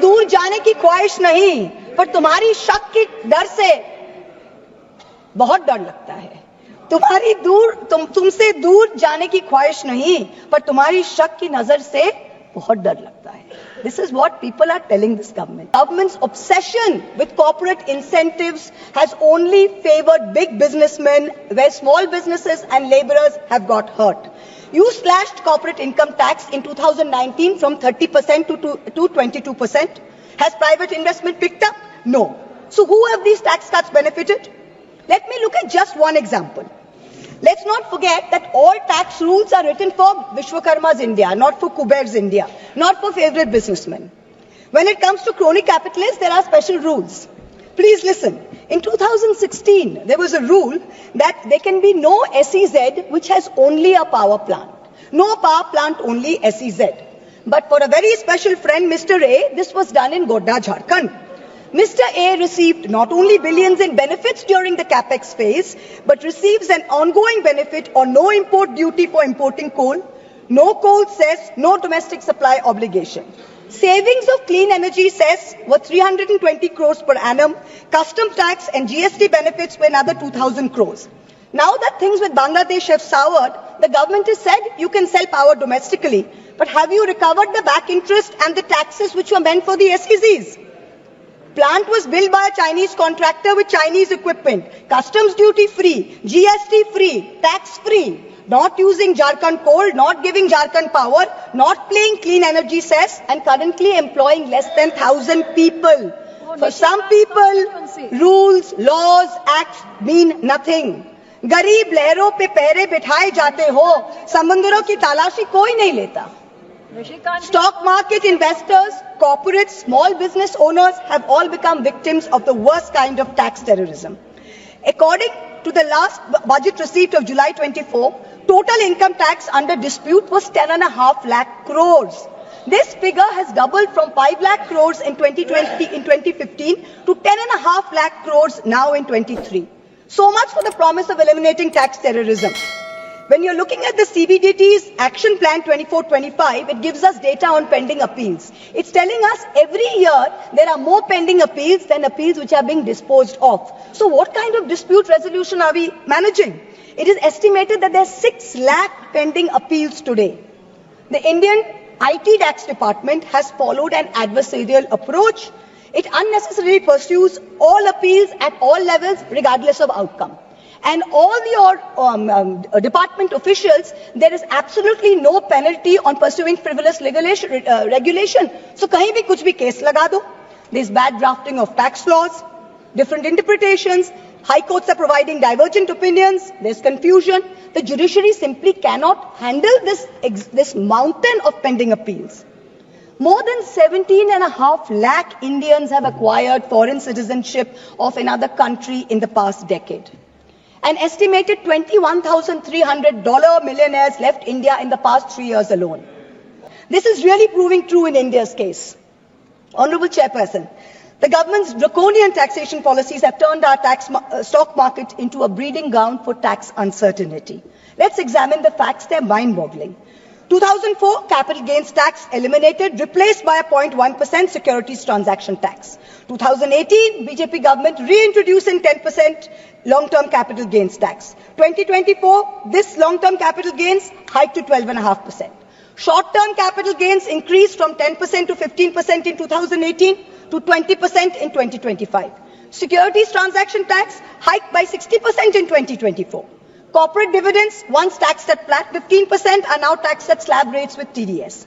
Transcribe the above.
दूर जाने की ख्वाहिश नहीं, पर तुम्हारी शक की डर से बहुत डर लगता है। तुमसे दूर जाने की ख्वाहिश नहीं, पर तुम्हारी शक की नजर से बहुत डर लगता है. This is what people are telling this government. Government's obsession with corporate incentives has only favored big businessmen, where small businesses and laborers have got hurt. You slashed corporate income tax in 2019 from 30% to 22%. Has private investment picked up? No. So who have these tax cuts benefited? Let me look at just one example. Let's not forget that all tax rules are written for Vishwakarma's India, not for Kuber's India, not for favorite businessmen. When it comes to crony capitalists, there are special rules. Please listen. In 2016, there was a rule that there can be no SEZ which has only a power plant. No power plant, only SEZ. But for a very special friend, Mr. A, this was done in Godda, Jharkhand. Mr. A received not only billions in benefits during the capex phase, but receives an ongoing benefit on no import duty for importing coal, no coal cess, no domestic supply obligation. Savings of clean energy cess were 320 crores per annum, custom tax and GST benefits were another 2,000 crores. Now that things with Bangladesh have soured, the government has said you can sell power domestically, but have you recovered the back interest and the taxes which were meant for the SEZs? Plant was built by a Chinese contractor with Chinese equipment, customs duty free, GST free, tax free, not using Jharkhand coal, not giving Jharkhand power, not paying clean energy cess, and currently employing less than 1,000 people. For some people, rules, laws, acts mean nothing. गरीब लहरों पे पैरे बिठाए जाते हो, समंदरों की तलाशी कोई नहीं लेता. Stock market investors, corporates, small business owners have all become victims of the worst kind of tax terrorism. According to the last budget receipt of July 24, total income tax under dispute was 10.5 lakh crores. This figure has doubled from 5 lakh crores in 2015 to 10.5 lakh crores now in 23. So much for the promise of eliminating tax terrorism. When you're looking at the CBDT's Action Plan 24-25, it gives us data on pending appeals. It's telling us every year there are more pending appeals than appeals which are being disposed of. So what kind of dispute resolution are we managing? It is estimated that there are 6 lakh pending appeals today. The Indian IT tax department has followed an adversarial approach. It unnecessarily pursues all appeals at all levels regardless of outcome. And all your department officials, there is absolutely no penalty on pursuing frivolous regulation. So kahin bhi kuch bhi case laga do. There's bad drafting of tax laws, different interpretations, high courts are providing divergent opinions, there's confusion. The judiciary simply cannot handle this mountain of pending appeals. More than 17.5 lakh Indians have acquired foreign citizenship of another country in the past decade. An estimated $21,300 millionaires left India in the past 3 years alone. This is really proving true in India's case. Honorable Chairperson, the government's draconian taxation policies have turned our stock market into a breeding ground for tax uncertainty. Let's examine the facts, they're mind-boggling. 2004, capital gains tax eliminated, replaced by a 0.1% securities transaction tax. 2018, BJP government reintroducing 10% long-term capital gains tax. 2024, this long-term capital gains hiked to 12.5%. Short-term capital gains increased from 10% to 15% in 2018 to 20% in 2025. Securities transaction tax hiked by 60% in 2024. Corporate dividends, once taxed at flat 15%, are now taxed at slab rates with TDS.